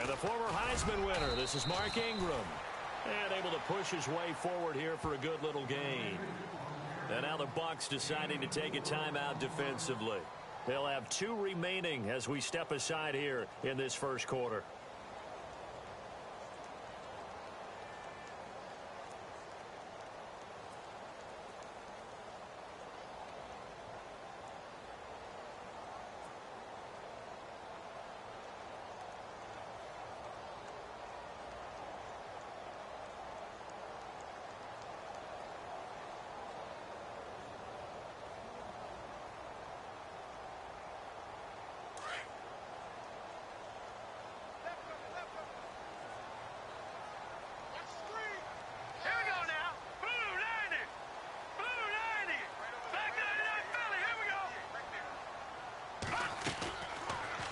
And the former Heisman winner, this is Mark Ingram. And able to push his way forward here for a good little gain. And now the Bucs deciding to take a timeout defensively. They'll have 2 remaining as we step aside here in this first quarter.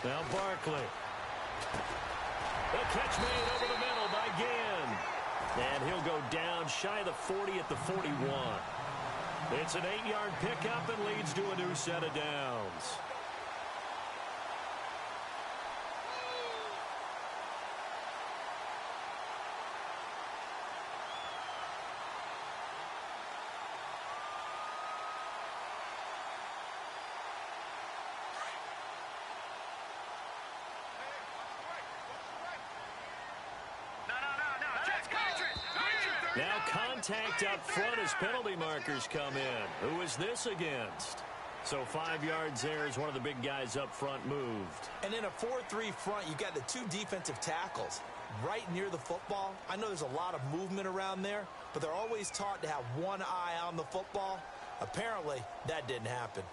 Now Barkley. The catch made over the middle by Ginn. And he'll go down shy of the 40 at the 41. It's an 8-yard pickup and leads to a new set of downs. Now contact up front as penalty markers come in. Who is this against? So 5 yards there as one of the big guys up front moved. And in a 4-3 front, you've got the 2 defensive tackles right near the football. I know there's a lot of movement around there, but they're always taught to have one eye on the football. Apparently, that didn't happen.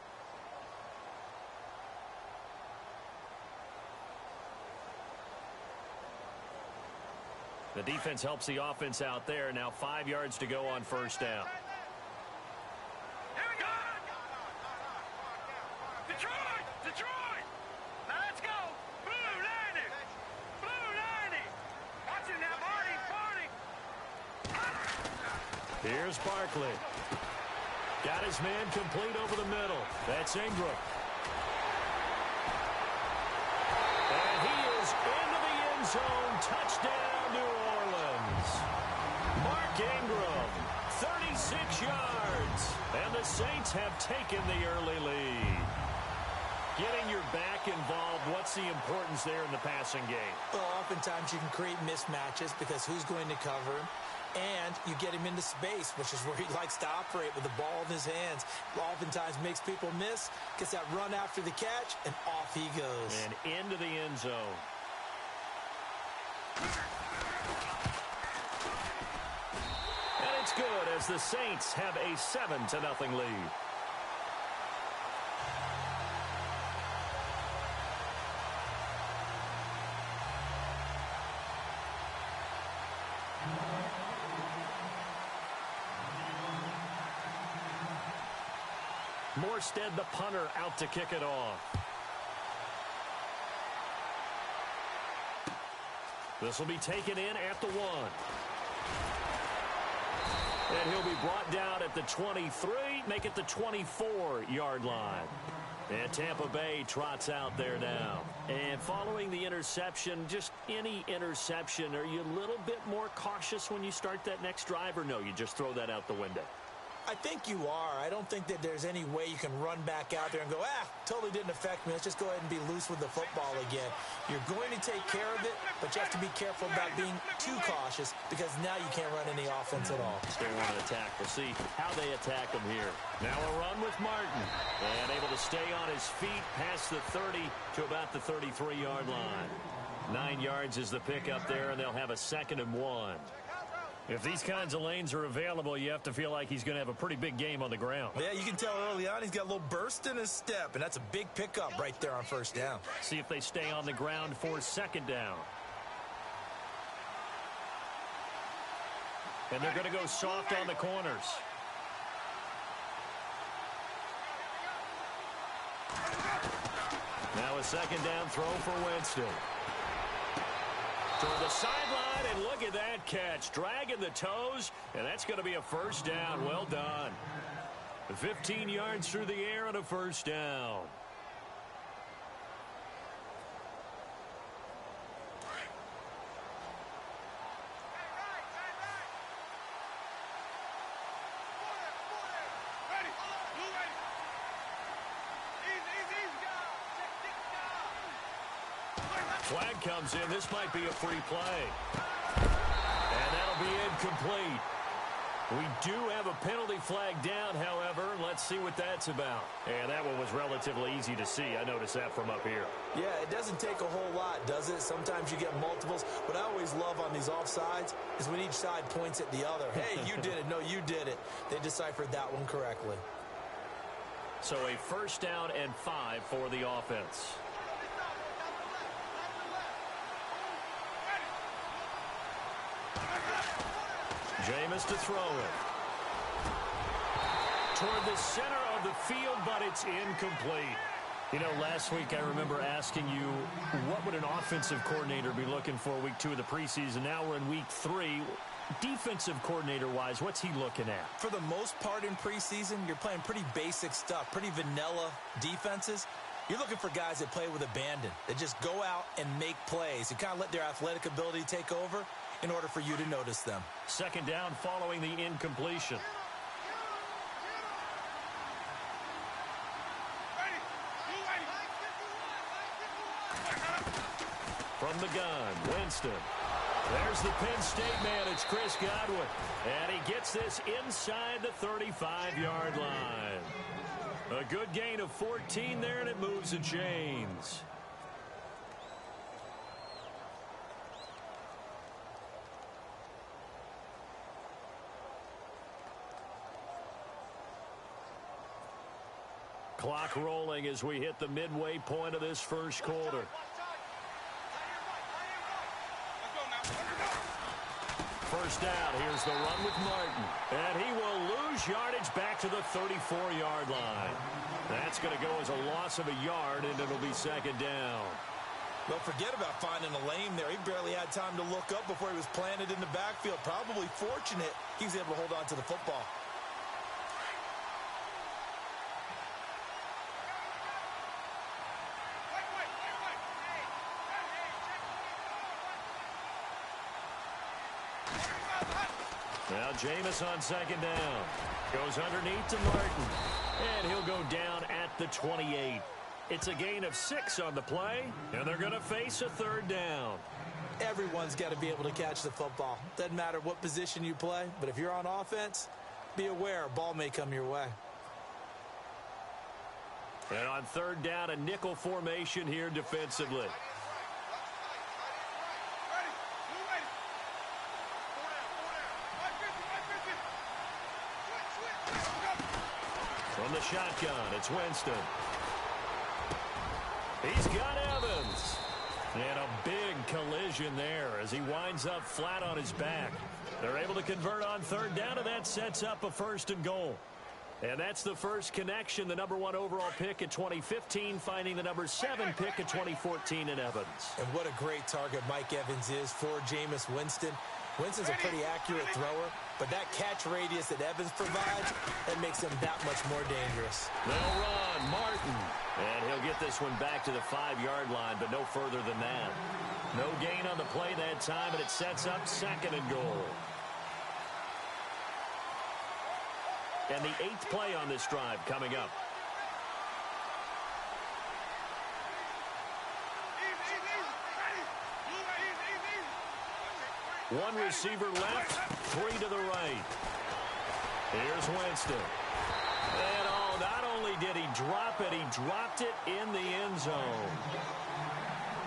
The defense helps the offense out there. Now 5 yards to go on first down. Here we go! Detroit! Detroit! Now let's go! Blue 90! Blue 90! Watch it now, Barney! Here's Barkley. Got his man complete over the middle. That's Ingram. And he is into the end zone. Touchdown, New Orleans. Mark Ingram, 36 yards. And the Saints have taken the early lead. Getting your back involved, what's the importance there in the passing game? Well, oftentimes you can create mismatches because who's going to cover him? And you get him into space, which is where he likes to operate with the ball in his hands. Oftentimes makes people miss, gets that run after the catch, and off he goes. And into the end zone. And it's good as the Saints have a 7-0 lead. Morstead, the punter, out to kick it off. This will be taken in at the 1. And he'll be brought down at the 23, make it the 24-yard line. And Tampa Bay trots out there now. And following the interception, just any interception, are you a little bit more cautious when you start that next drive, or no, you just throw that out the window? I think you are. I don't think that there's any way you can run back out there and go, totally didn't affect me. Let's just go ahead and be loose with the football again. You're going to take care of it, but you have to be careful about being too cautious because now you can't run any offense at all. Still want to attack. We'll see how they attack him here. Now a run with Martin. And able to stay on his feet past the 30 to about the 33-yard line. 9 yards is the pickup there, and they'll have a 2nd and 1. If these kinds of lanes are available, you have to feel like he's going to have a pretty big game on the ground. Yeah, you can tell early on he's got a little burst in his step, and that's a big pickup right there on first down. See if they stay on the ground for 2nd down. And they're going to go soft on the corners. Now a 2nd down throw for Winston. Toward the sideline, and look at that catch. Dragging the toes, and that's going to be a first down. Well done. 15 yards through the air and a first down. Flag comes in. This might be a free play. And that'll be incomplete. We do have a penalty flag down, however. Let's see what that's about. And that one was relatively easy to see. I noticed that from up here. Yeah, it doesn't take a whole lot, does it? Sometimes you get multiples. What I always love on these offsides is when each side points at the other. Hey, you did it. No, you did it. They deciphered that one correctly. So a first down and 5 for the offense. Jameis to throw it. Toward the center of the field, but it's incomplete. You know, last week I remember asking you, what would an offensive coordinator be looking for week 2 of the preseason? Now we're in week 3. Defensive coordinator-wise, what's he looking at? For the most part in preseason, you're playing pretty basic stuff, pretty vanilla defenses. You're looking for guys that play with abandon, that just go out and make plays and kind of let their athletic ability take over in order for you to notice them. Second down following the incompletion. From the gun, Winston. There's the Penn State man. It's Chris Godwin. And he gets this inside the 35-yard line. A good gain of 14 there, and it moves the chains. Clock rolling as we hit the midway point of this first quarter. First down, here's the run with Martin. And he will lose yardage back to the 34-yard line. That's going to go as a loss of a yard, and it'll be second down. Well, forget about finding a lane there. He barely had time to look up before he was planted in the backfield. Probably fortunate he was able to hold on to the football. Now Jameis on second down. Goes underneath to Martin. And he'll go down at the 28. It's a gain of 6 on the play, and they're going to face a third down. Everyone's got to be able to catch the football. Doesn't matter what position you play, but if you're on offense, be aware a ball may come your way. And on third down, a nickel formation here defensively. From the shotgun, it's Winston. He's got Evans. And a big collision there as he winds up flat on his back. They're able to convert on third down, and that sets up a first and goal. And that's the first connection, the #1 overall pick in 2015, finding the #7 pick in 2014 in Evans. And what a great target Mike Evans is for Jameis Winston. Winston's a pretty accurate thrower, but that catch radius that Evans provides, that makes him that much more dangerous. They'll run, Martin. And he'll get this one back to the 5-yard line, but no further than that. No gain on the play that time, and it sets up second and goal. And the 8th play on this drive coming up. One receiver left, 3 to the right. Here's Winston. And not only did he drop it, he dropped it in the end zone.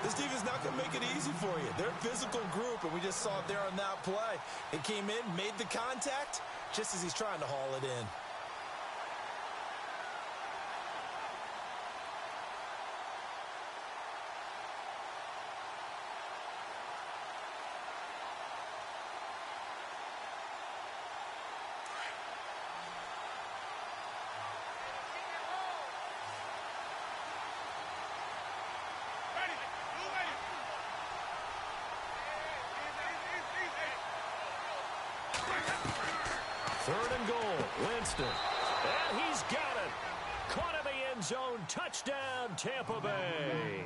This defense not going to make it easy for you. They're a physical group, and we just saw it there on that play. It came in, made the contact, just as he's trying to haul it in. Third and goal, Winston. And he's got it. Caught in the end zone. Touchdown, Tampa Bay.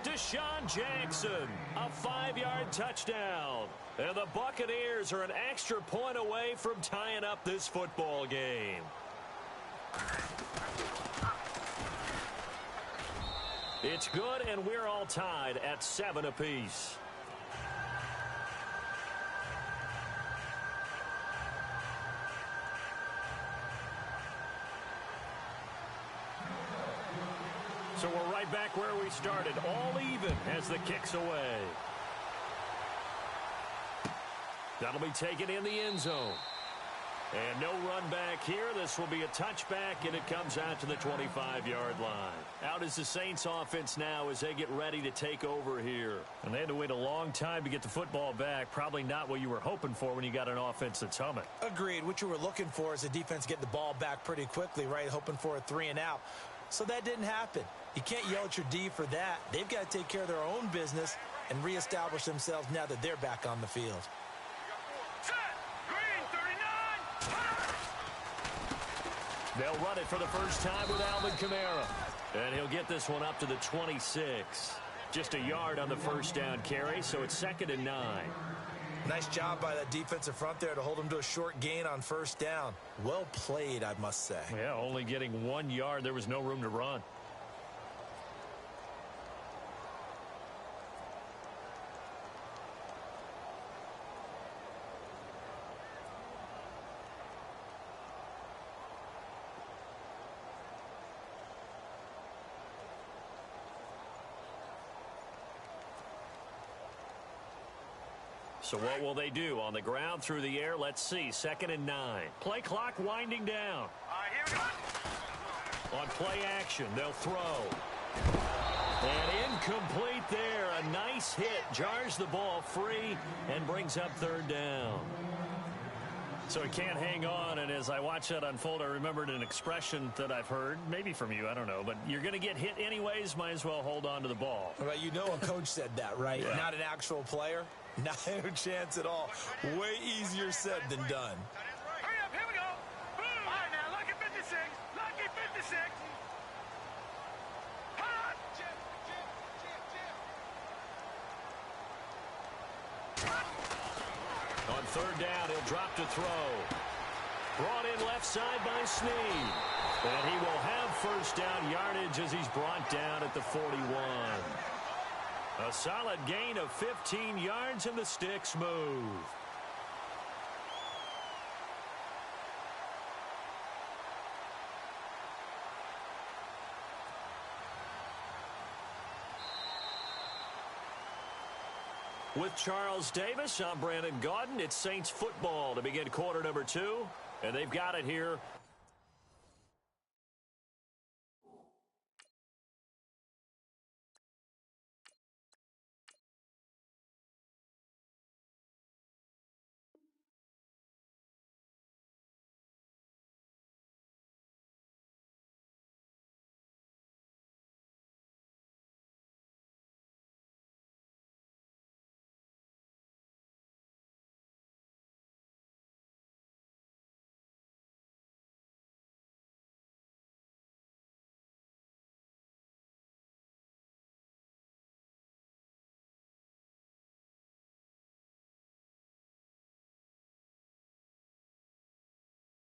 Deshaun Jackson, a 5-yard touchdown. And the Buccaneers are an extra point away from tying up this football game. It's good, and we're all tied at 7 apiece. So we're right back where we started, all even as the kick's away. That'll be taken in the end zone. And no run back here. This will be a touchback, and it comes out to the 25-yard line. Out is the Saints offense now as they get ready to take over here. And they had to wait a long time to get the football back. Probably not what you were hoping for when you got an offense that's humming. Agreed. What you were looking for is the defense getting the ball back pretty quickly, right? Hoping for a 3-and-out. So that didn't happen. You can't yell at your D for that. They've got to take care of their own business and reestablish themselves now that they're back on the field. They'll run it for the first time with Alvin Kamara. And he'll get this one up to the 26. Just a yard on the first down carry, so it's 2nd and 9. Nice job by that defensive front there to hold him to a short gain on first down. Well played, I must say. Yeah, only getting 1 yard. There was no room to run. So what will they do? On the ground, through the air, let's see. 2nd and 9. Play clock winding down. Here we go. On play action, they'll throw. And incomplete there. A nice hit. Jars the ball free and brings up 3rd down. So he can't hang on, and as I watch that unfold, I remembered an expression that I've heard, maybe from you, I don't know, but you're going to get hit anyways, might as well hold on to the ball. Well, you know a coach said that, right? Yeah. Not an actual player. Not a chance at all. Way easier said than done. Hurry up, here we go. Boom. All right, now, lucky 56. Lucky 56. Hot. On 3rd down, he'll drop to throw. Brought in left side by Snead. And he will have first down yardage as he's brought down at the 41. A solid gain of 15 yards, and the sticks move. With Charles Davis, I'm Brandon Gaudin. It's Saints football to begin quarter number 2, and they've got it here.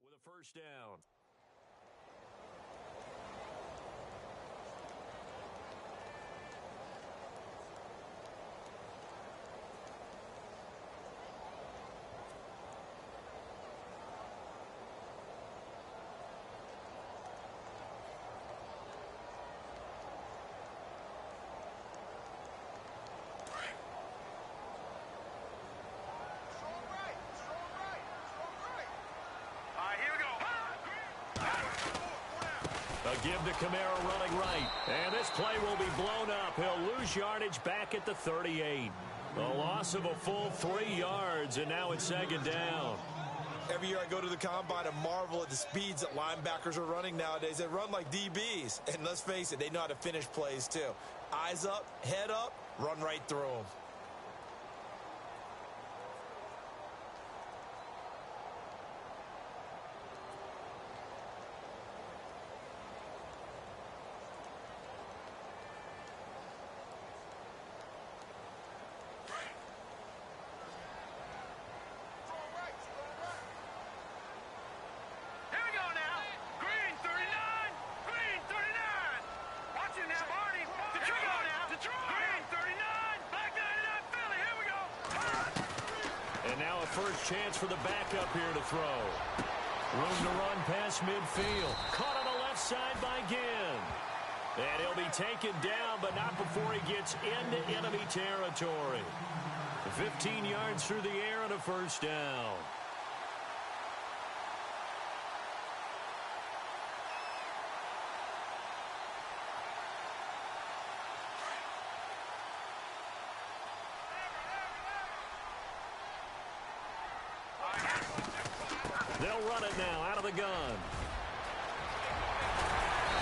With a first down. A give to Kamara running right. And this play will be blown up. He'll lose yardage back at the 38. A loss of a full 3 yards, and now it's 2nd down. Every year I go to the combine and marvel at the speeds that linebackers are running nowadays. They run like DBs. And let's face it, they know how to finish plays too. Eyes up, head up, run right through them. Here we go now. Green 39. Green 39. Watch it now, Barney. The first chance for the backup here to throw. Room to run past midfield. Caught on the left side by Ginn. And he'll be taken down, but not before he gets into enemy territory. 15 yards through the air and a first down. They'll run it now out of the gun.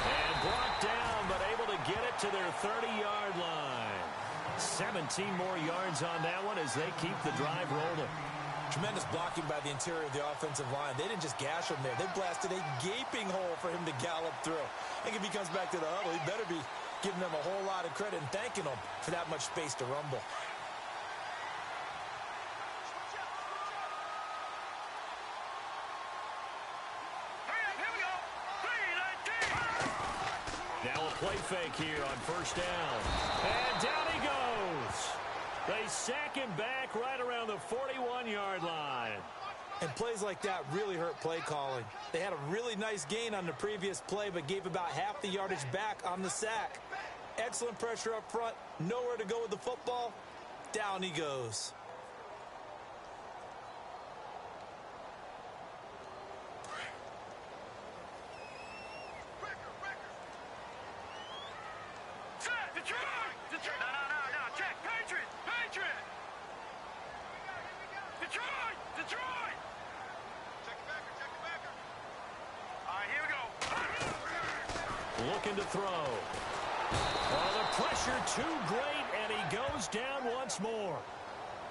And brought down, but able to get it to their 30-yard line. 17 more yards on that one as they keep the drive rolling. Tremendous blocking by the interior of the offensive line. They didn't just gash him there. They blasted a gaping hole for him to gallop through. I think if he comes back to the huddle, he better be giving them a whole lot of credit and thanking them for that much space to rumble. Play fake here on first down. And down he goes. They sack him back right around the 41-yard line. And plays like that really hurt play calling. They had a really nice gain on the previous play, but gave about half the yardage back on the sack. Excellent pressure up front. Nowhere to go with the football. Down he goes. Looking to throw. Oh, the pressure too great, and he goes down once more.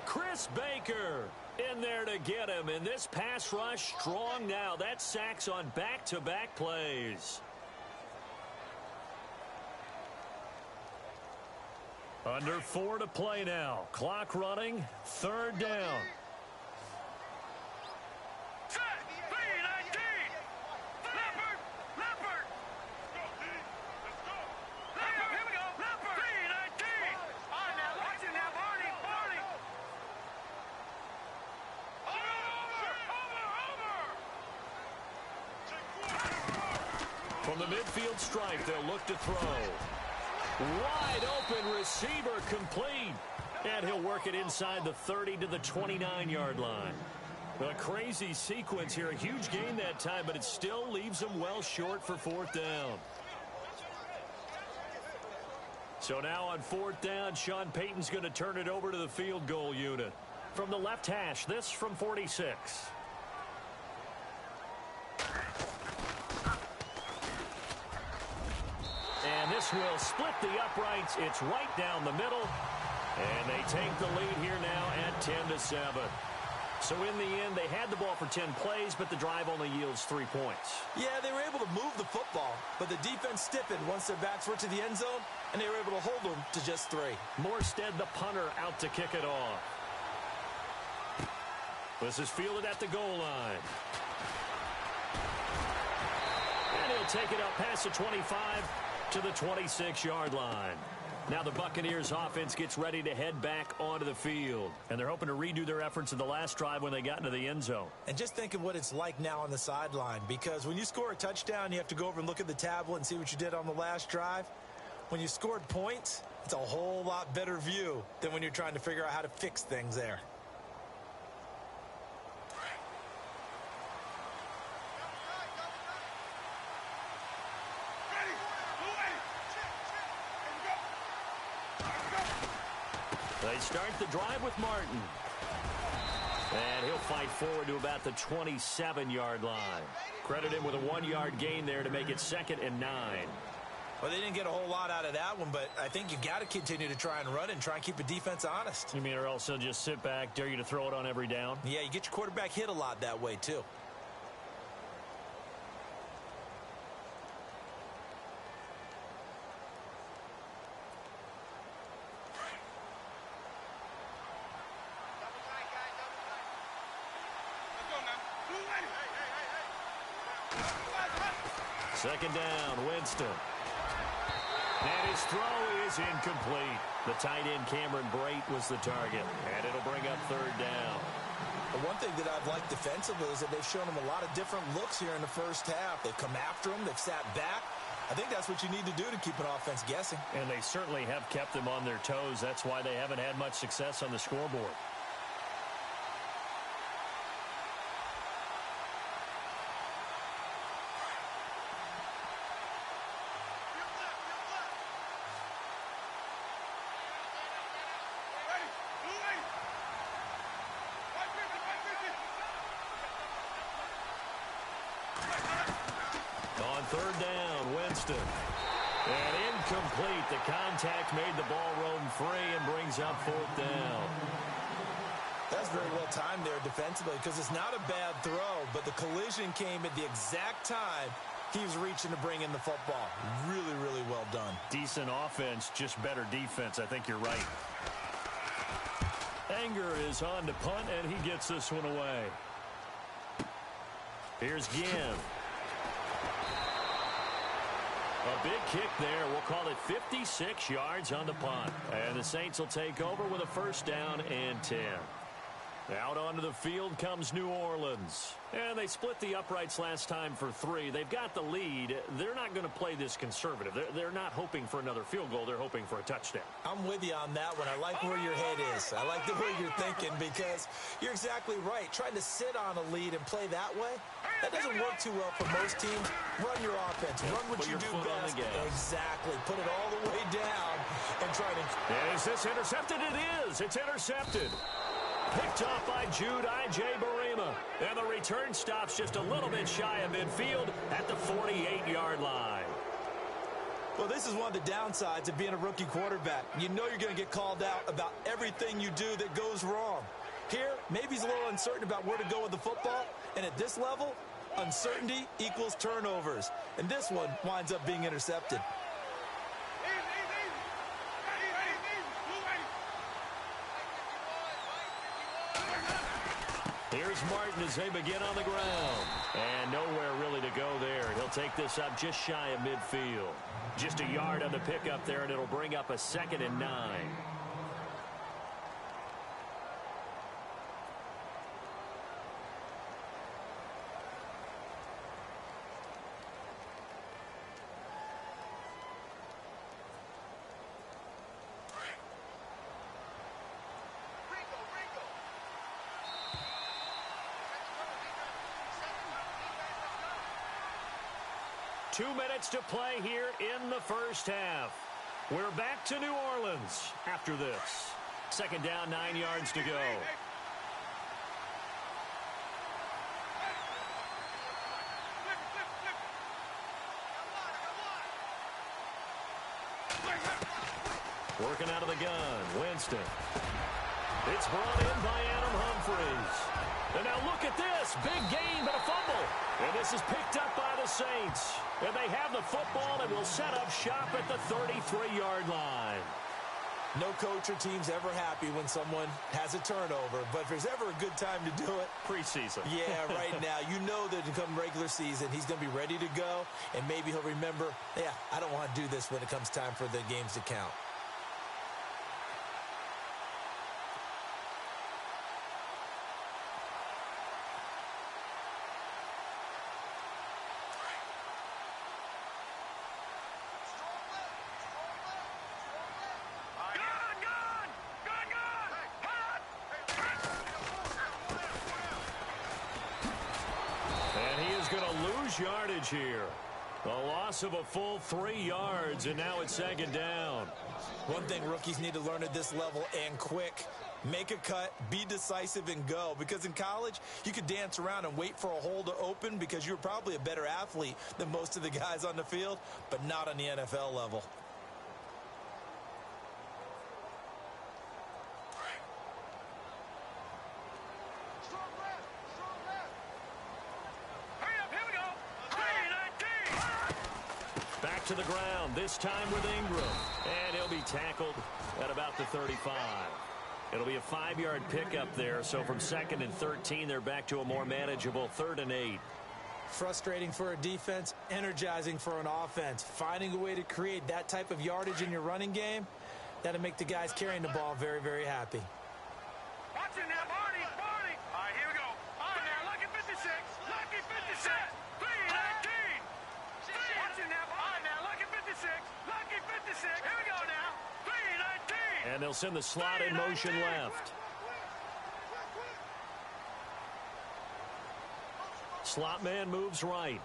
Chris Baker in there to get him, and this pass rush strong now. That sacks on back-to-back plays. Under 4 to play now. Clock running, third down. From the midfield stripe, they'll look to throw. Wide open receiver complete. And he'll work it inside the 30 to the 29-yard line. A crazy sequence here. A huge gain that time, but it still leaves them well short for fourth down. So now on fourth down, Sean Payton's going to turn it over to the field goal unit. From the left hash, this from 46. And this will split the uprights. It's right down the middle. And they take the lead here now at 10-7. So in the end, they had the ball for 10 plays, but the drive only yields 3 points. Yeah, they were able to move the football, but the defense stiffened once their backs were to the end zone, and they were able to hold them to just 3. Morstead, the punter, out to kick it off. This is fielded at the goal line. And he'll take it up past the 25 to the 26-yard line. Now the Buccaneers offense gets ready to head back onto the field. And they're hoping to redo their efforts in the last drive when they got into the end zone. And just think of what it's like now on the sideline, because when you score a touchdown, you have to go over and look at the tablet and see what you did on the last drive. When you scored points, it's a whole lot better view than when you're trying to figure out how to fix things there. They start the drive with Martin. And he'll fight forward to about the 27-yard line. Credit him with a 1-yard gain there to make it 2nd and 9. Well, they didn't get a whole lot out of that one, but I think you've got to continue to try and run and try and keep the defense honest. You mean or else they'll just sit back, dare you to throw it on every down? Yeah, you get your quarterback hit a lot that way, too. Second down, Winston. And his throw is incomplete. The tight end, Cameron Brate, was the target. And it'll bring up third down. But one thing that I've liked defensively is that they've shown him a lot of different looks here in the first half. They've come after him. They've sat back. I think that's what you need to do to keep an offense guessing. And they certainly have kept them on their toes. That's why they haven't had much success on the scoreboard. Third down, Winston. And incomplete. The contact made the ball roam free and brings up fourth down. That's very well timed there defensively because it's not a bad throw, but the collision came at the exact time he was reaching to bring in the football. Really, really well done. Decent offense, just better defense. I think you're right. Anger is on to punt, and he gets this one away. Here's Ginn. A big kick there. We'll call it 56 yards on the punt. And the Saints will take over with a first down and 10. Out onto the field comes New Orleans. And they split the uprights last time for 3. They've got the lead. They're not going to play this conservative. They're not hoping for another field goal. They're hoping for a touchdown. I'm with you on that one. I like where your head is. I like the way you're thinking because you're exactly right. Trying to sit on a lead and play that way, that doesn't work too well for most teams. Run your offense. Run what you do best. Exactly. Put it all the way down and try to... Is this intercepted? It is. It's intercepted. Picked off by Jude I.J. Barima. And the return stops just a little bit shy of midfield at the 48-yard line. Well, this is one of the downsides of being a rookie quarterback. You know you're going to get called out about everything you do that goes wrong. Here, maybe he's a little uncertain about where to go with the football. And at this level, uncertainty equals turnovers. And this one winds up being intercepted. Here's Martin as they begin on the ground. And nowhere really to go there. He'll take this up just shy of midfield. Just a yard on the pickup there, and it'll bring up a 2nd and 9. Two minutes to play here in the first half. We're back to New Orleans after this. 2nd down, 9 yards to go. Working out of the gun, Winston. It's brought in by Adam Humphries. And now look at this. Big gain, but a fumble. And this is picked up by the Saints. And they have the football and will set up shop at the 33-yard line. No coach or team's ever happy when someone has a turnover. But if there's ever a good time to do it, preseason. Yeah, right now. You know that come regular season, he's going to be ready to go. And maybe he'll remember, yeah, I don't want to do this when it comes time for the games to count. Yardage here. A loss of a full 3 yards, and now it's 2nd down. One thing rookies need to learn at this level, and quick. Make a cut, be decisive, and go. Because in college, you could dance around and wait for a hole to open because you're probably a better athlete than most of the guys on the field, but not on the NFL level. To the ground, this time with Ingram. And he'll be tackled at about the 35. It'll be a 5-yard pickup there, so from 2nd and 13, they're back to a more manageable 3rd and 8. Frustrating for a defense, energizing for an offense. Finding a way to create that type of yardage in your running game, that'll make the guys carrying the ball very, very happy. Watch it now, Barney! All right, here we Lucky 56. 319. Watch it now. All right, now. Lucky 56. Lucky 56. Here we go now. 319. And they'll send the slot in motion left. Slot man moves right.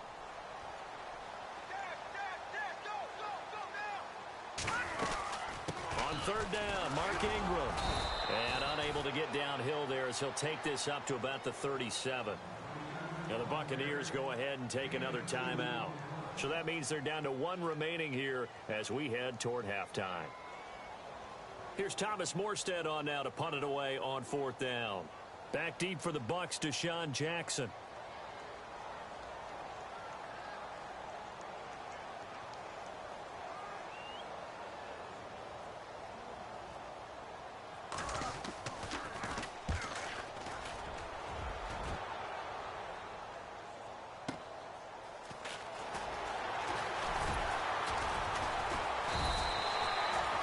On third down, Mark Ingram. And unable to get downhill there as he'll take this up to about the 37. Now the Buccaneers go ahead and take another timeout. So that means they're down to one remaining here as we head toward halftime. Here's Thomas Morstead on now to punt it away on fourth down. Back deep for the Bucs, Deshaun Jackson.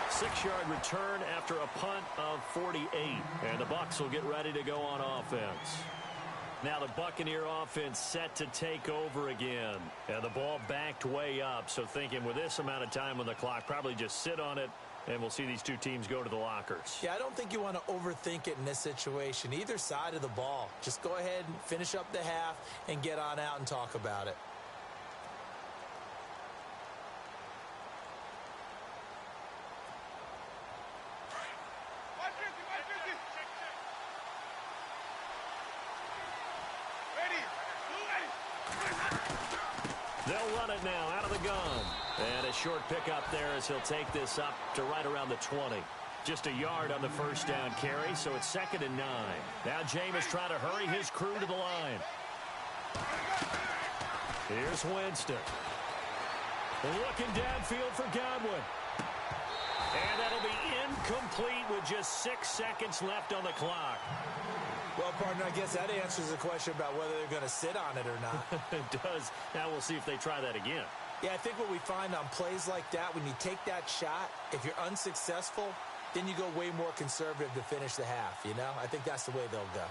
Six-yard return after a punt of 48. And the Bucs will get ready to go on offense. Now the Buccaneer offense set to take over again. And the ball backed way up. So thinking with this amount of time on the clock, probably just sit on it. And we'll see these two teams go to the lockers. Yeah, I don't think you want to overthink it in this situation. Either side of the ball. Just go ahead and finish up the half and get on out and talk about it. They'll run it now out of the gun. And a short pickup there as he'll take this up to right around the 20. Just a yard on the first down carry, so it's 2nd and 9. Now Jameis trying to hurry his crew to the line. Here's Winston. Looking downfield for Godwin. And that'll be incomplete with just 6 seconds left on the clock. Well, partner, I guess that answers the question about whether they're going to sit on it or not. It does. Now we'll see if they try that again. Yeah, I think what we find on plays like that, when you take that shot, if you're unsuccessful, then you go way more conservative to finish the half, you know? I think that's the way they'll go.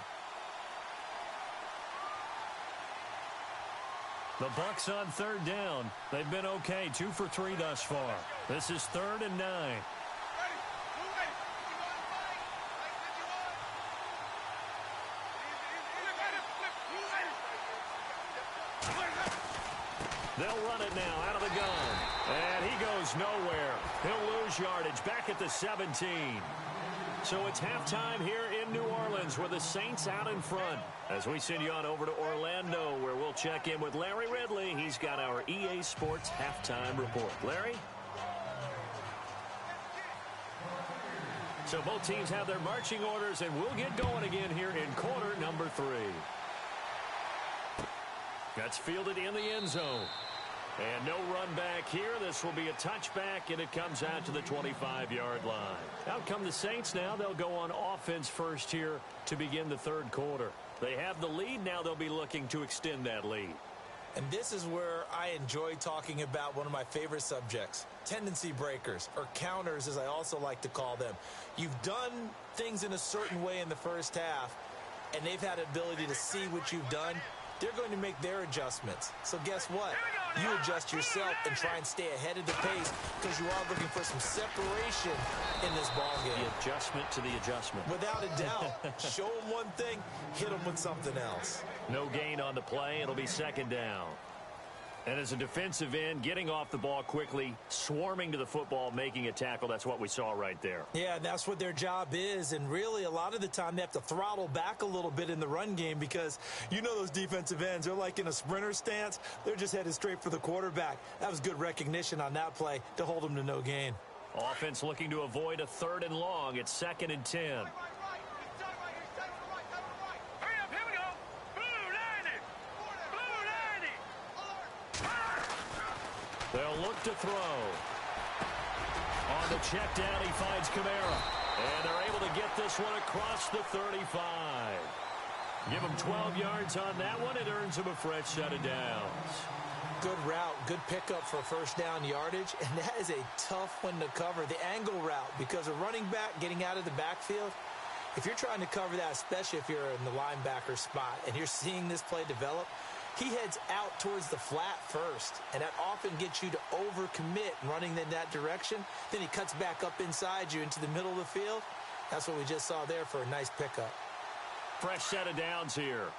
The Bucs on third down. They've been okay, 2 for 3 thus far. This is 3rd and 9. They'll run it now out of the gun. And he goes nowhere. He'll lose yardage back at the 17. So it's halftime here in New Orleans with the Saints out in front. As we send you on over to Orlando, where we'll check in with Larry Ridley. He's got our EA Sports halftime report. Larry? So both teams have their marching orders, and we'll get going again here in quarter number 3. That's fielded in the end zone. And no run back here. This will be a touchback, and it comes out to the 25-yard line. Out come the Saints now. They'll go on offense first here to begin the third quarter. They have the lead. Now they'll be looking to extend that lead. And this is where I enjoy talking about one of my favorite subjects, tendency breakers, or counters, as I also like to call them. You've done things in a certain way in the first half, and they've had the ability to see what you've done. They're going to make their adjustments. So guess what? You adjust yourself and try and stay ahead of the pace because you are looking for some separation in this ballgame. The adjustment to the adjustment. Without a doubt. Show them one thing, hit them with something else. No gain on the play. It'll be 2nd down. And as a defensive end, getting off the ball quickly, swarming to the football, making a tackle, that's what we saw right there. Yeah, that's what their job is. And really, a lot of the time, they have to throttle back a little bit in the run game because you know those defensive ends, they're like in a sprinter stance. They're just headed straight for the quarterback. That was good recognition on that play to hold them to no gain. Offense looking to avoid a 3rd and long. It's 2nd and 10. They'll look to throw. On the check down, he finds Kamara. And they're able to get this one across the 35. Give him 12 yards on that one. It earns him a fresh set of downs. Good route, good pickup for first down yardage. And that is a tough one to cover, the angle route, because a running back getting out of the backfield, If you're trying to cover that, especially if you're in the linebacker spot and you're seeing this play develop, he heads out towards the flat first, and that often gets you to overcommit running in that direction. Then he cuts back up inside you into the middle of the field. That's what we just saw there for a nice pickup. Fresh set of downs here.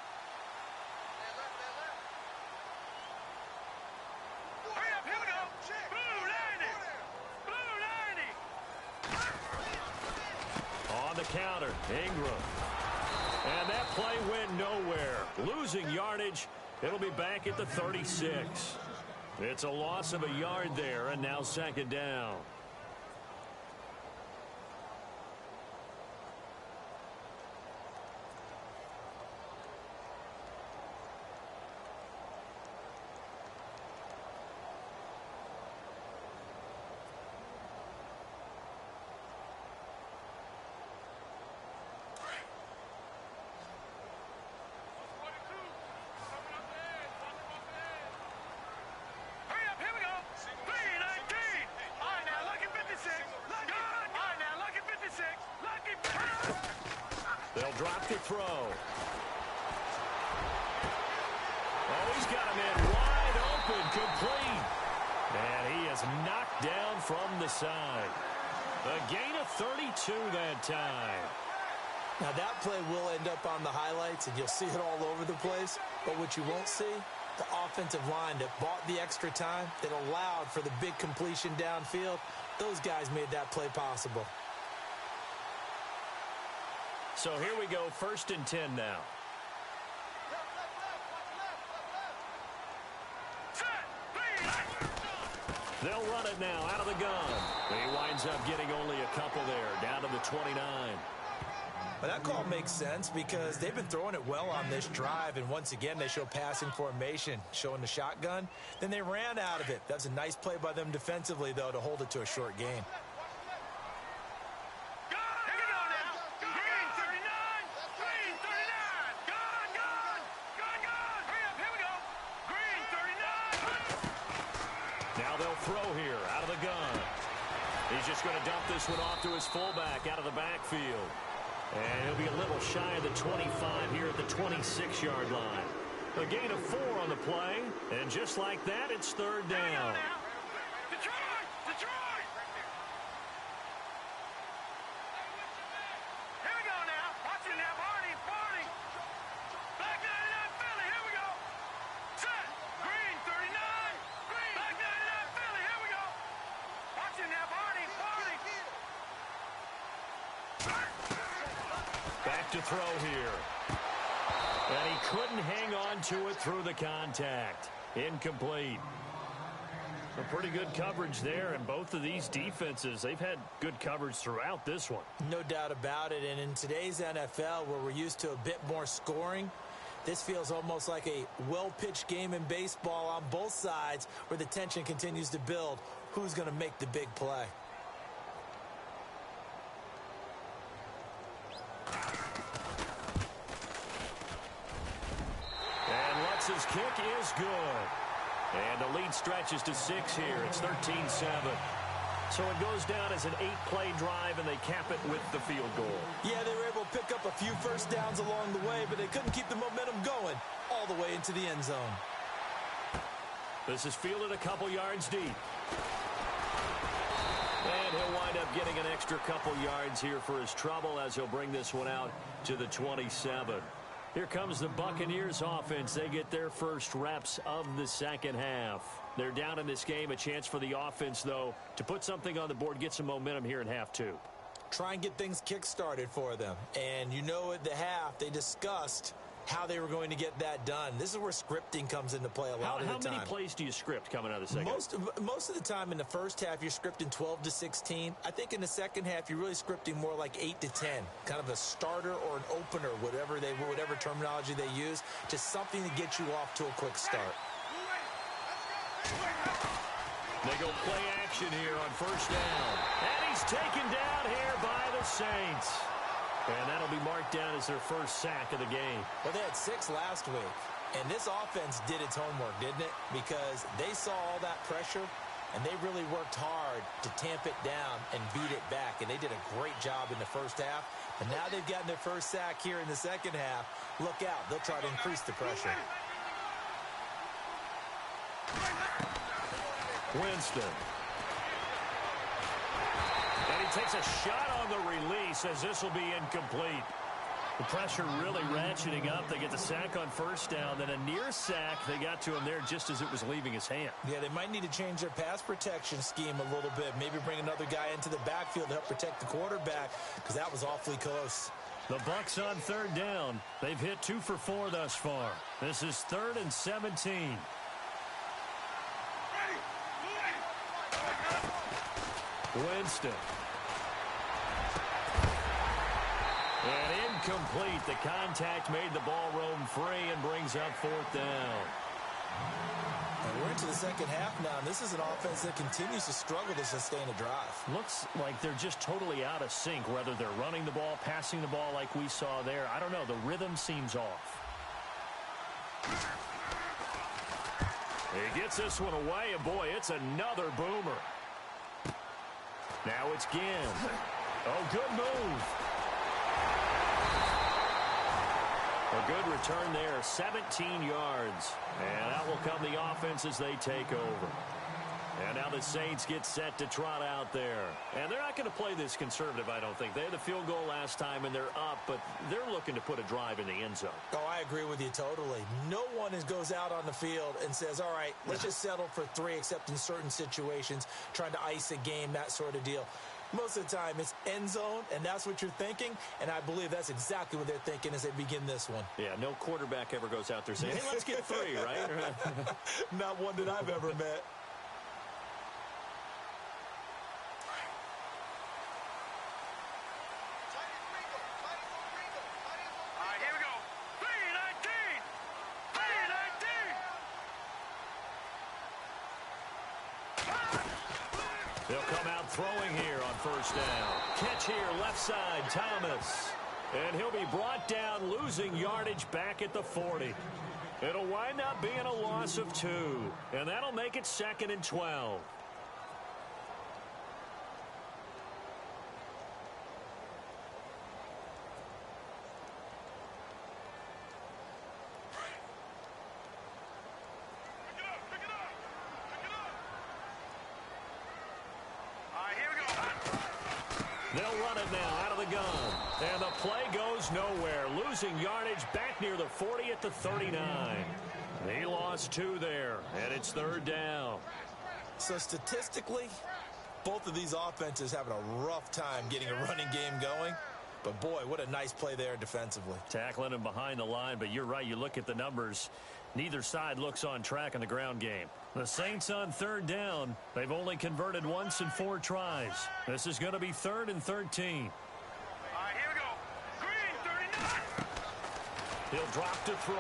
Hurry up, here we go. Blue 90. Blue 90. On the counter, Ingram. And that play went nowhere. Losing yardage. It'll be back at the 36. It's a loss of a yard there, and now second down. They'll drop to throw. Oh, he's got him in wide open, complete. And he is knocked down from the side. A gain of 32 that time. Now, that play will end up on the highlights, and you'll see it all over the place. But what you won't see, the offensive line that bought the extra time, that allowed for the big completion downfield, those guys made that play possible. So here we go, 1st and 10 now. They'll run it now out of the gun. He winds up getting only a couple there, down to the 29. Well, that call makes sense because they've been throwing it well on this drive, and once again they show passing formation, showing the shotgun. Then they ran out of it. That's a nice play by them defensively, though, to hold it to a short gain. Throw here out of the gun. He's just going to dump this one off to his fullback out of the backfield. And he'll be a little shy of the 25 here at the 26-yard line. A gain of 4 on the play. And just like that, it's 3rd down. Detroit! Detroit! Here we go now. Watch it now. Barney. Back 99 Philly. Here we go. Set. Green 39. Green. Back 99 Philly. Here we go. Watch it now. Barney. Back to throw here. And he couldn't hang on to it through the contact. Incomplete. A pretty good coverage there, and both of these defenses, they've had good coverage throughout this one. No doubt about it, and in today's NFL, where we're used to a bit more scoring, this feels almost like a well-pitched game in baseball on both sides where the tension continues to build. Who's going to make the big play? And Lutz's kick is good. And the lead stretches to 6 here. It's 13-7. So it goes down as an 8-play drive, and they cap it with the field goal. Yeah, they were able to pick up a few first downs along the way, but they couldn't keep the momentum going all the way into the end zone. This is fielded a couple yards deep. And he'll wind up getting an extra couple yards here for his trouble as he'll bring this one out to the 27. Here comes the Buccaneers offense. They get their first reps of the second half. They're down in this game. A chance for the offense, though, to put something on the board, get some momentum here in half 2. Try and get things kick-started for them. And you know at the half, they discussed how they were going to get that done. This is where scripting comes into play a lot of the time. How many plays do you script coming out of the second? Most of the time in the first half, you're scripting 12 to 16. I think in the second half, you're really scripting more like 8 to 10. Kind of a starter or an opener, whatever terminology they use. Just something to get you off to a quick start. They go play action here on first down. And he's taken down here by the Saints. And that'll be marked down as their first sack of the game. Well, they had 6 last week. And this offense did its homework, didn't it? Because they saw all that pressure, and they really worked hard to tamp it down and beat it back, and they did a great job in the first half. But now they've gotten their first sack here in the second half. Look out. They'll try to increase the pressure. Winston. And he takes a shot on the release as this will be incomplete. The pressure really ratcheting up. They get the sack on first down. Then a near sack. They got to him there just as it was leaving his hand. Yeah, they might need to change their pass protection scheme a little bit. Maybe bring another guy into the backfield to help protect the quarterback, because that was awfully close. The Bucs on third down. They've hit 2 for 4 thus far. This is 3rd and 17. Winston. And incomplete. The contact made the ball roam free and brings up 4th down. And we're into the second half now, and this is an offense that continues to struggle to sustain a drive. Looks like they're just totally out of sync, whether they're running the ball, passing the ball like we saw there. I don't know. The rhythm seems off. He gets this one away, and boy, it's another boomer. Now it's Ginn. Oh, good move. A good return there, 17 yards. And that will come the offense as they take over. And now the Saints get set to trot out there. And they're not going to play this conservative, I don't think. They had the field goal last time, and they're up, but they're looking to put a drive in the end zone. Oh, I agree with you totally. No one goes out on the field and says, all right, let's just settle for 3, except in certain situations, trying to ice a game, that sort of deal. Most of the time, it's end zone, and that's what you're thinking, and I believe that's exactly what they're thinking as they begin this one. Yeah, no quarterback ever goes out there saying, hey, let's get 3, right? Not one that I've ever met. All right, here we go. 3-19. 3-19. They'll come out throwing here on first down. Catch here, left side, Thomas. And he'll be brought down, losing yardage back at the 40. It'll wind up being a loss of 2. And that'll make it 2nd and 12. They'll run it now out of the gun. And the play goes nowhere. Losing yardage back near the 40 at the 39. He lost 2 there, and it's 3rd down. So statistically, both of these offenses having a rough time getting a running game going. But, boy, what a nice play there defensively. Tackling him behind the line, but you're right. You look at the numbers. Neither side looks on track in the ground game. The Saints on 3rd down. They've only converted once in 4 tries. This is going to be 3rd and 13. All right, here we go. Green, 39. He'll drop to throw.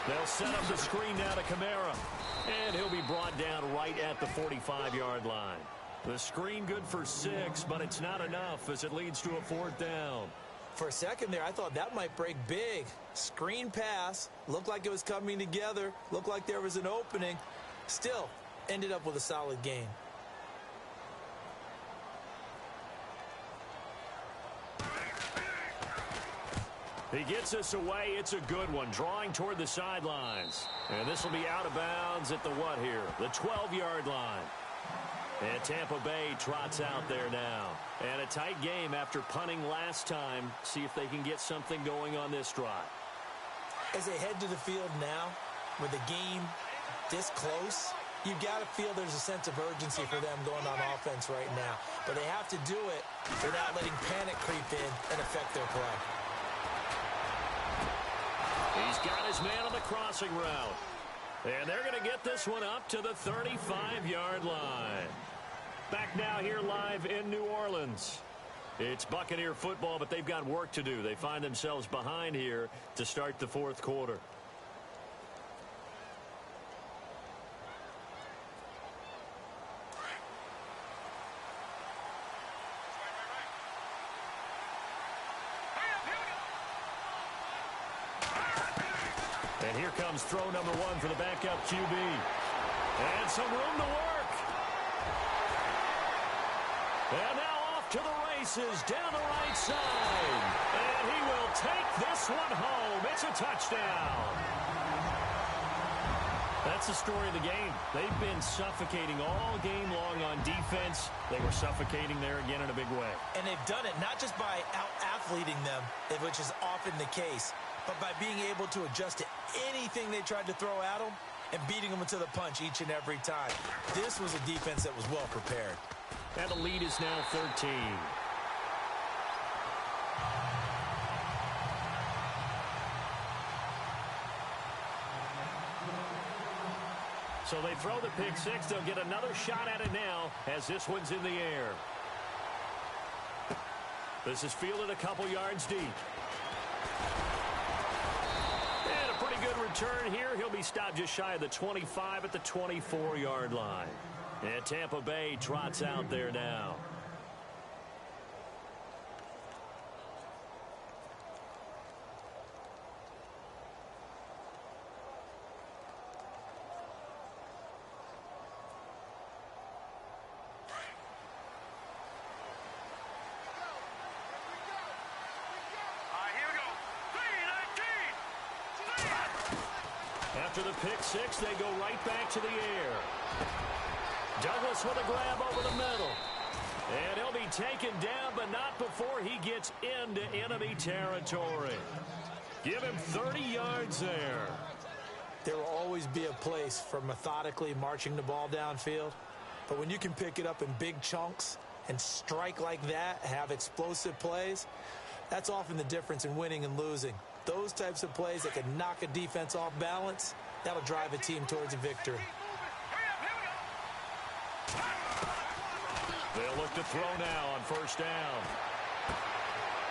They'll set up the screen now to Kamara. And he'll be brought down right at the 45-yard line. The screen good for 6, but it's not enough as it leads to a 4th down. For a second there, I thought that might break big. Screen pass. Looked like it was coming together. Looked like there was an opening. Still, ended up with a solid game. He gets us away. It's a good one. Drawing toward the sidelines. And this will be out of bounds at the what here? The 12-yard line. And Tampa Bay trots out there now. And a tight game after punting last time. See if they can get something going on this drive. As they head to the field now, with the game this close, you've got to feel there's a sense of urgency for them going on offense right now. But they have to do it without letting panic creep in and affect their play. He's got his man on the crossing route. And they're going to get this one up to the 35-yard line. Back now here live in New Orleans. It's Buccaneer football, but they've got work to do. They find themselves behind here to start the 4th quarter. And here comes throw number 1 for the backup QB. And some room to work. And now off to the races down the right side. And he will take this one home. It's a touchdown. That's the story of the game. They've been suffocating all game long on defense. They were suffocating there again in a big way. And they've done it not just by out-athleting them, which is often the case, but by being able to adjust to anything they tried to throw at them and beating them into the punch each and every time. This was a defense that was well prepared. And the lead is now 13. So they throw the pick six. They'll get another shot at it now as this one's in the air. This is fielded a couple yards deep. And a pretty good return here. He'll be stopped just shy of the 25 at the 24-yard line. And Tampa Bay trots out there now. After the pick six, they go right back to the air. Douglas with a grab over the middle. And he'll be taken down, but not before he gets into enemy territory. Give him 30 yards there. There will always be a place for methodically marching the ball downfield. But when you can pick it up in big chunks and strike like that, have explosive plays, that's often the difference in winning and losing. Those types of plays that can knock a defense off balance, that'll drive a team towards a victory. They'll look to throw now on first down.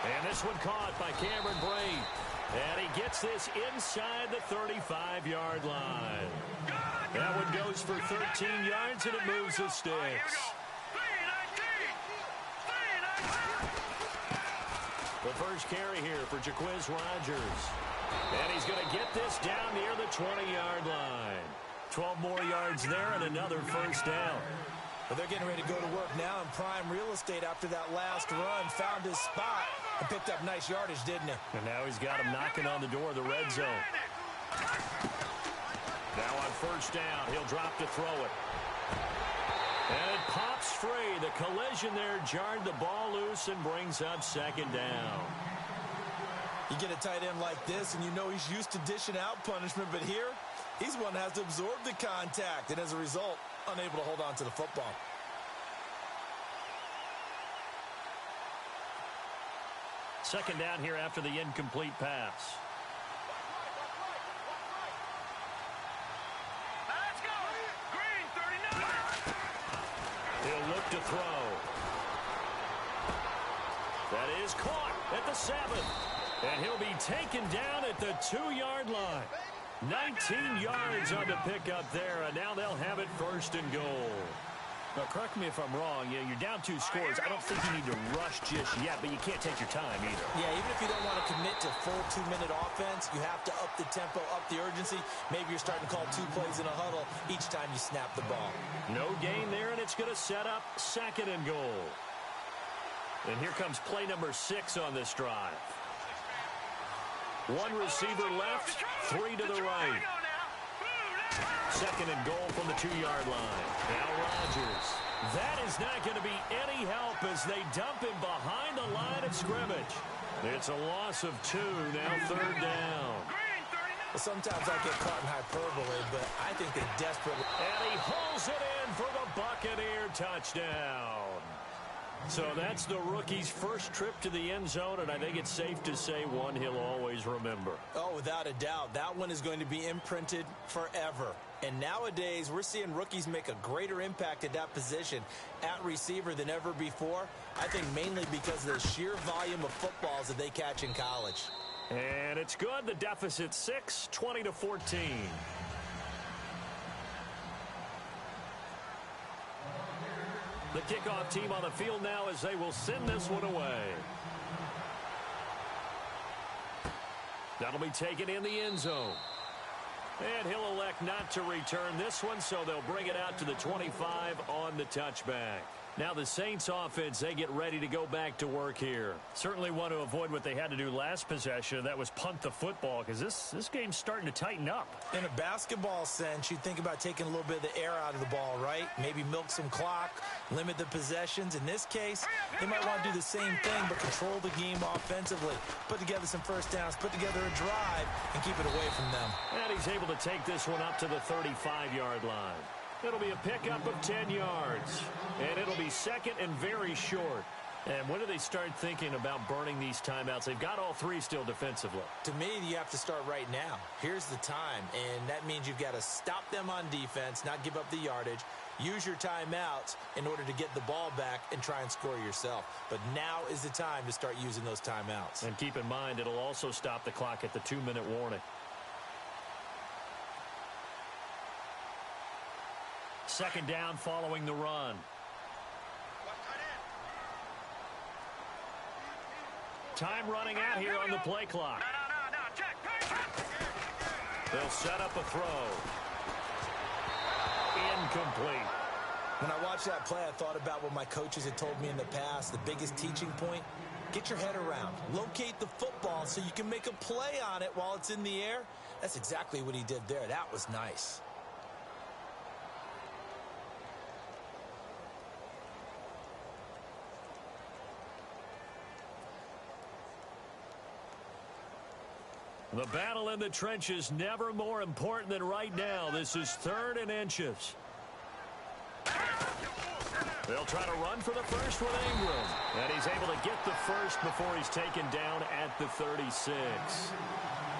And this one caught by Cameron Brate. And he gets this inside the 35-yard line. That one goes for 13 yards, and it moves the sticks. The first carry here for Jaquiz Rogers. And he's going to get this down near the 20-yard line. 12 more yards there and another first down. Well, they're getting ready to go to work now in prime real estate after that last run. Found his spot and picked up nice yardage, didn't he? And now he's got him knocking on the door of the red zone. Now on first down, he'll drop to throw it. And it pops free. The collision there jarred the ball loose and brings up second down. You get a tight end like this, and you know he's used to dishing out punishment, but here, he's one that has to absorb the contact, and as a result, unable to hold on to the football. Second down here after the incomplete pass. Let's go! Green, 39! He'll look to throw. That is caught at the 7. And he'll be taken down at the 2-yard line. 19 yards on the pickup there, and now they'll have it first and goal. Now, correct me if I'm wrong. Yeah, you're down 2 scores. I don't think you need to rush just yet, but you can't take your time either. Yeah, even if you don't want to commit to full 2-minute offense, you have to up the tempo, up the urgency. Maybe you're starting to call 2 plays in a huddle each time you snap the ball. No gain there, and it's going to set up second and goal. And here comes play number 6 on this drive. 1 receiver left, 3 to the right. Second and goal from the 2-yard line. Now Rodgers. That is not going to be any help as they dump him behind the line of scrimmage. It's a loss of 2, now third down. Well, sometimes I get caught in hyperbole, but I think they desperately... And he hauls it in for the Buccaneer touchdown. So that's the rookie's first trip to the end zone, and I think it's safe to say one he'll always remember. Oh, without a doubt. That one is going to be imprinted forever. And nowadays, we're seeing rookies make a greater impact at that position at receiver than ever before. I think mainly because of the sheer volume of footballs that they catch in college. And it's good. The deficit 6, 20-14. The kickoff team on the field now as they will send this one away. That'll be taken in the end zone. And he'll elect not to return this one, so they'll bring it out to the 25 on the touchback. Now the Saints offense, they get ready to go back to work here. Certainly want to avoid what they had to do last possession. That was punt the football, because this game's starting to tighten up. In a basketball sense, you think about taking a little bit of the air out of the ball, right? Maybe milk some clock, limit the possessions. In this case, they might want to do the same thing, but control the game offensively. Put together some first downs, put together a drive, and keep it away from them. And he's able to take this one up to the 35-yard line. It'll be a pickup of 10 yards. And it'll be second and very short. And when do they start thinking about burning these timeouts? They've got all three still defensively. To me, you have to start right now. Here's the time, and that means you've got to stop them on defense, not give up the yardage, use your timeouts in order to get the ball back and try and score yourself. But now is the time to start using those timeouts. And keep in mind, it'll also stop the clock at the 2-minute warning. Second down following the run. Time running out here on the play clock. They'll set up a throw. Incomplete. When I watched that play, I thought about what my coaches had told me in the past. The biggest teaching point, get your head around. Locate the football so you can make a play on it while it's in the air. That's exactly what he did there. That was nice. The battle in the trenches never more important than right now. This is 3rd and inches. They'll try to run for the first with Ingram. And he's able to get the first before he's taken down at the 36.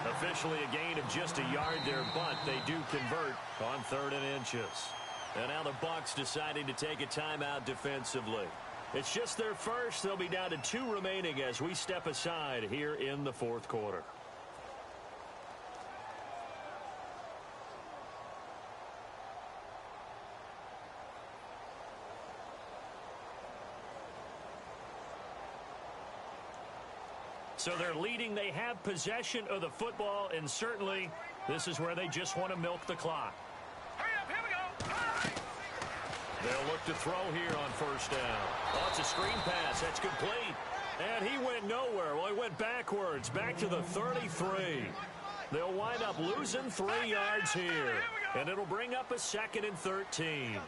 Officially a gain of just a yard there, but they do convert on 3rd and inches. And now the Bucs deciding to take a timeout defensively. It's just their first. They'll be down to 2 remaining as we step aside here in the 4th quarter. So they're leading. They have possession of the football, and certainly this is where they just want to milk the clock. Hurry up, here we go. They'll look to throw here on first down. Oh, it's a screen pass. That's complete. And he went nowhere. Well, he went backwards, back to the 33. They'll wind up losing 3 yards here, and it'll bring up a 2nd and 13.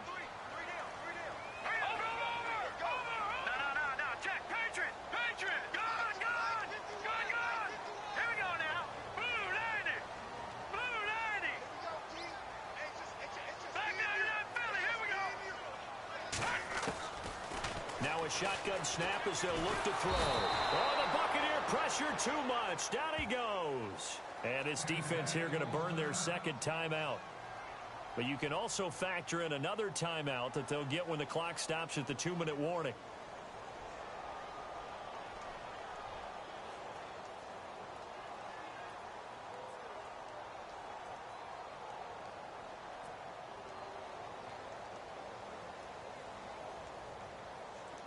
Shotgun snap as they'll look to throw. Oh, the Buccaneer pressure too much. Down he goes. And his defense here going to burn their 2nd timeout. But you can also factor in another timeout that they'll get when the clock stops at the 2-minute warning.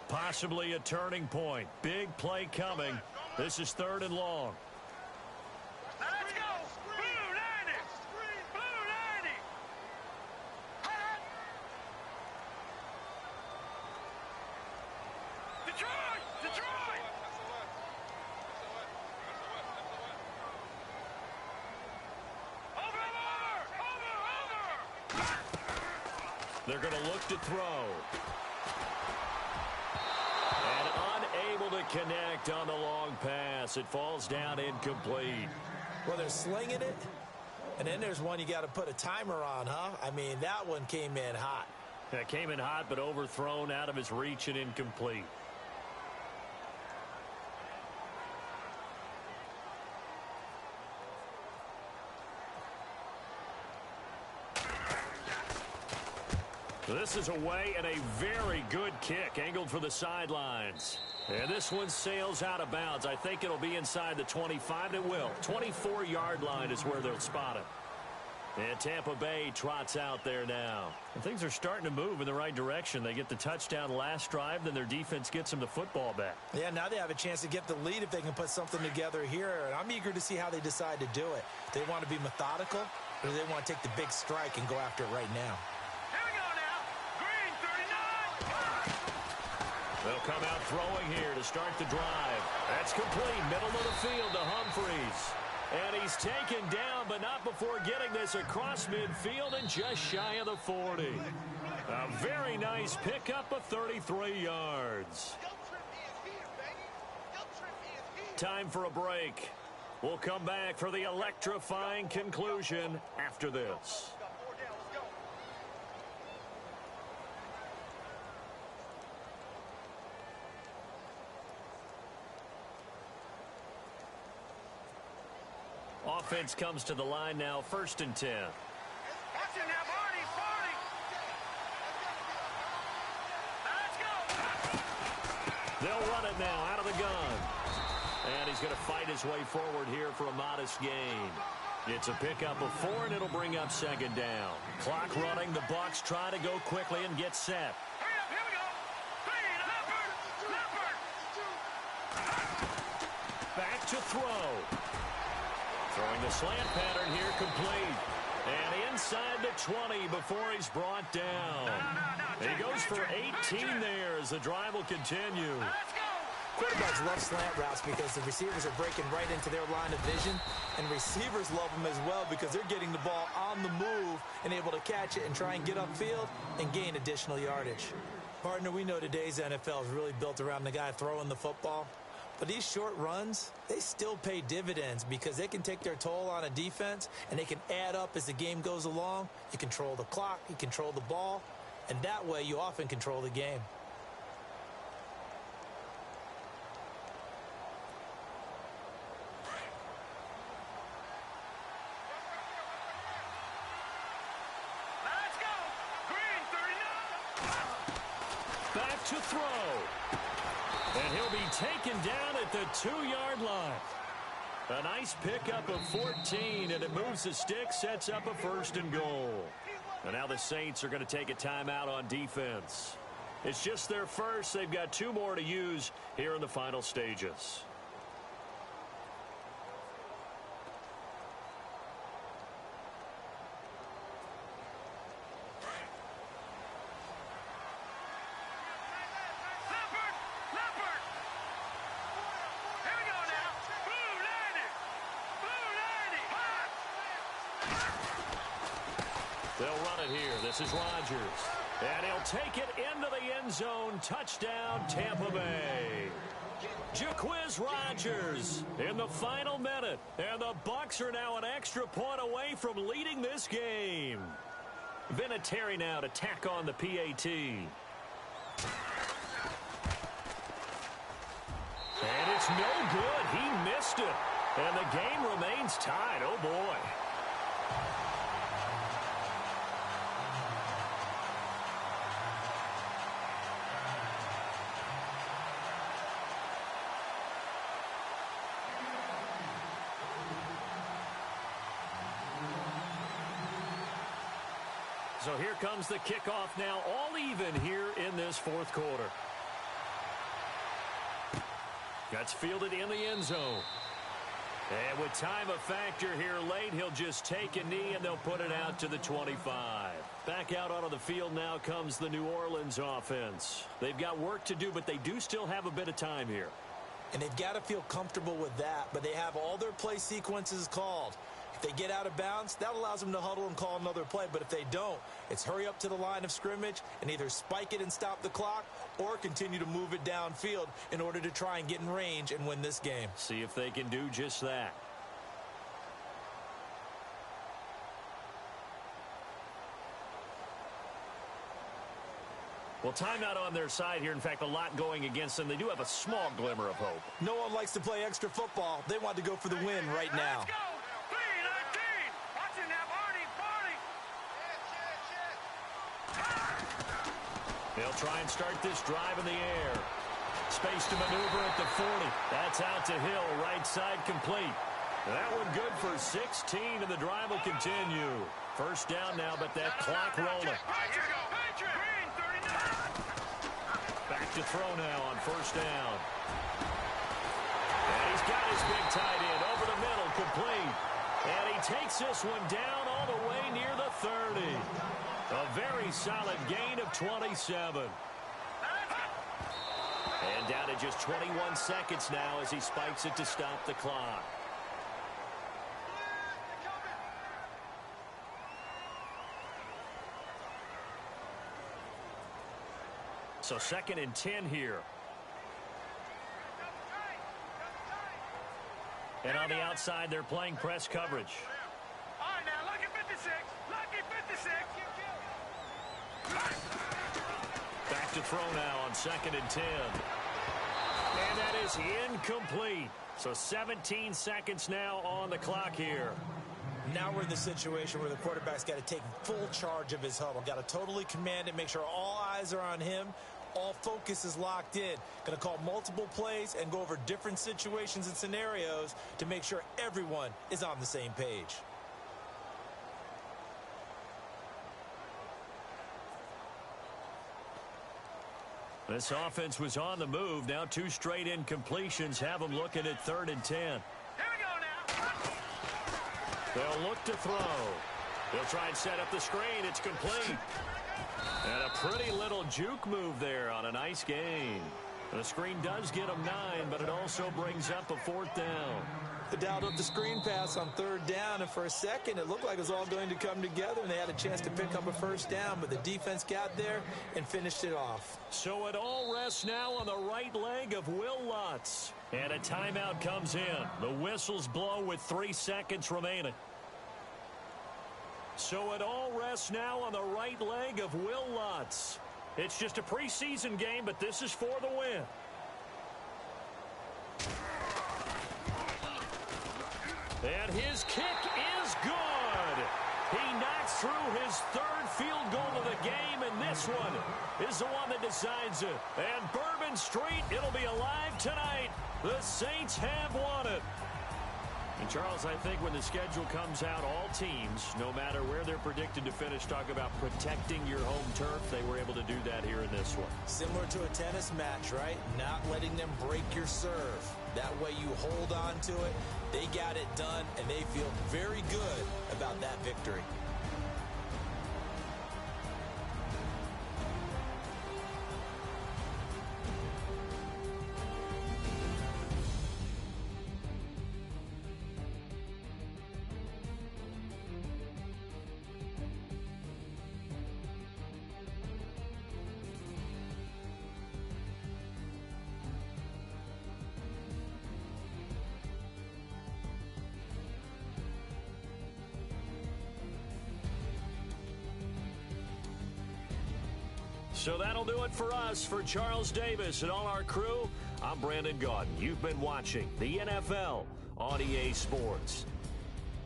Possibly a turning point. Big play coming. This is 3rd and long. Let's go. Blue 90. Blue 90. Detroit. Detroit. Over. They're going to look to throw. To connect on the long pass. It falls down incomplete. Well, they're slinging it, and then there's one you got to put a timer on, huh? I mean, that one came in hot. That came in hot, but overthrown, out of his reach, and incomplete. This is away and a very good kick, angled for the sidelines. And this one sails out of bounds. I think it'll be inside the 25. It will. 24-yard line is where they'll spot it. And Tampa Bay trots out there now. And things are starting to move in the right direction. They get the touchdown last drive, then their defense gets them the football back. Yeah, now they have a chance to get the lead if they can put something together here. And I'm eager to see how they decide to do it. They want to be methodical, or do they want to take the big strike and go after it right now? Here we go now. Green 39. They'll come out throwing here to start the drive. That's complete. Middle of the field to Humphries. And he's taken down, but not before getting this across midfield and just shy of the 40. A very nice pickup of 33 yards. Time for a break. We'll come back for the electrifying conclusion after this. Offense comes to the line now, 1st and 10. They'll run it now out of the gun. And he's going to fight his way forward here for a modest gain. It's a pickup of 4, and it'll bring up 2nd down. Clock running. The Bucs try to go quickly and get set. Here we go. Back to throw. Throwing the slant pattern here complete. And inside the 20 before he's brought down. He goes for 18 there as the drive will continue. Quarterbacks love slant routes because the receivers are breaking right into their line of vision, and receivers love them as well because they're getting the ball on the move and able to catch it and try and get upfield and gain additional yardage. Partner, we know today's NFL is really built around the guy throwing the football. But these short runs, they still pay dividends because they can take their toll on a defense and they can add up as the game goes along. You control the clock, you control the ball, and that way you often control the game. Let's go. Green 39. Back to throw. And he'll be taken down at the 2-yard line. A nice pickup of 14, and it moves the stick, sets up a 1st and goal. And now the Saints are going to take a timeout on defense. It's just their first. They've got 2 more to use here in the final stages. They'll run it here. This is Rodgers. And he'll take it into the end zone. Touchdown, Tampa Bay. Jaquiz Rodgers in the final minute. And the Bucs are now an extra point away from leading this game. Vinatieri now to tack on the PAT. And it's no good. He missed it. And the game remains tied. Oh, boy. So here comes the kickoff now, all even here in this 4th quarter. That's fielded in the end zone. And with time a factor here late, he'll just take a knee and they'll put it out to the 25. Back out onto the field now comes the New Orleans offense. They've got work to do, but they do still have a bit of time here. And they've got to feel comfortable with that, but they have all their play sequences called. If they get out of bounds, that allows them to huddle and call another play. But if they don't, it's hurry up to the line of scrimmage and either spike it and stop the clock or continue to move it downfield in order to try and get in range and win this game. See if they can do just that. Well, timeout on their side here. In fact, a lot going against them. They do have a small glimmer of hope. No one likes to play extra football. They want to go for the win right now. Let's go. 3-19. Watching that party. They'll try and start this drive in the air. Space to maneuver at the 40. That's out to Hill. Right side complete. That one good for 16, and the drive will continue. 1st down now, but that clock rolling. Back to throw now on 1st down. And he's got his big tight end over the middle, complete. And he takes this one down all the way near the 30. A very solid gain of 27. And down to just 21 seconds now as he spikes it to stop the clock. So 2nd and 10 here. And on the outside, they're playing press coverage. All right, now, lucky 56. Lucky 56. Back to throw now on 2nd and 10. And that is incomplete. So 17 seconds now on the clock here. Now we're in the situation where the quarterback's got to take full charge of his huddle. Got to totally command it, make sure all eyes are on him. All focus is locked in. Going to call multiple plays and go over different situations and scenarios to make sure everyone is on the same page. This offense was on the move. Now 2 straight incompletions have them looking at 3rd and 10. Here we go now. They'll look to throw. They'll try and set up the screen. It's complete. And a pretty little juke move there on a nice gain. The screen does get them 9, but it also brings up a 4th down. They dialed up the screen pass on 3rd down, and for a second it looked like it was all going to come together, and they had a chance to pick up a 1st down, but the defense got there and finished it off. So it all rests now on the right leg of Will Lutz. And a timeout comes in. The whistles blow with 3 seconds remaining. So it all rests now on the right leg of Will Lutz. It's just a preseason game, but this is for the win. And his kick is good. He knocks through his 3rd field goal of the game, and this one is the one that decides it. And Bourbon Street, it'll be alive tonight. The Saints have won it. And, Charles, I think when the schedule comes out, all teams, no matter where they're predicted to finish, talk about protecting your home turf. They were able to do that here in this one. Similar to a tennis match, right? Not letting them break your serve. That way you hold on to it. They got it done, and they feel very good about that victory. So that'll do it for us. For Charles Davis and all our crew, I'm Brandon Gaudin. You've been watching the NFL on EA Sports.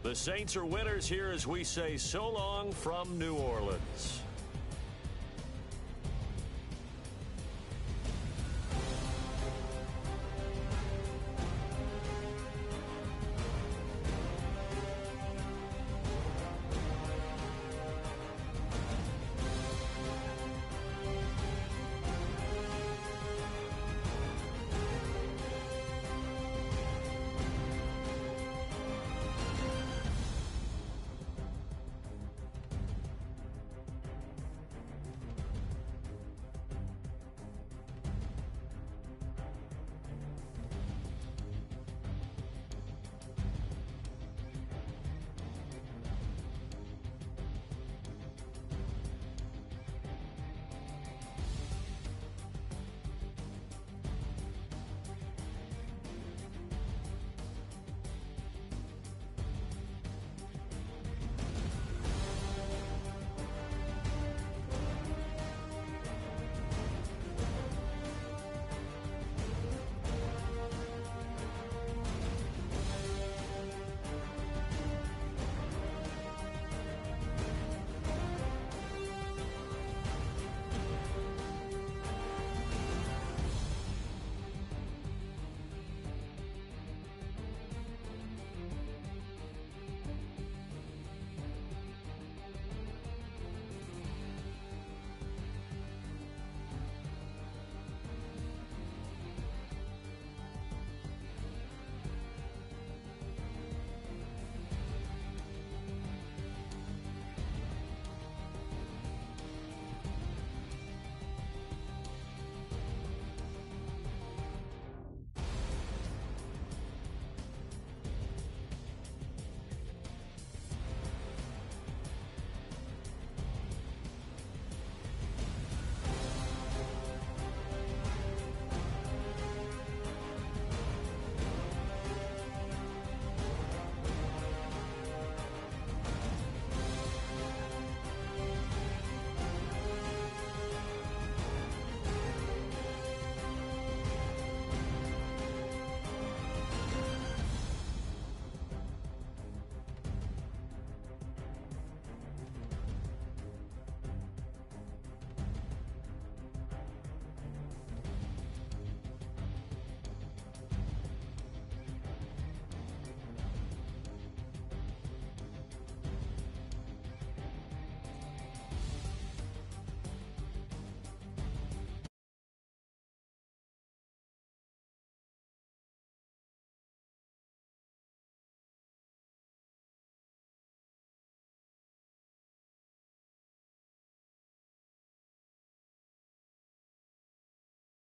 The Saints are winners here as we say so long from New Orleans.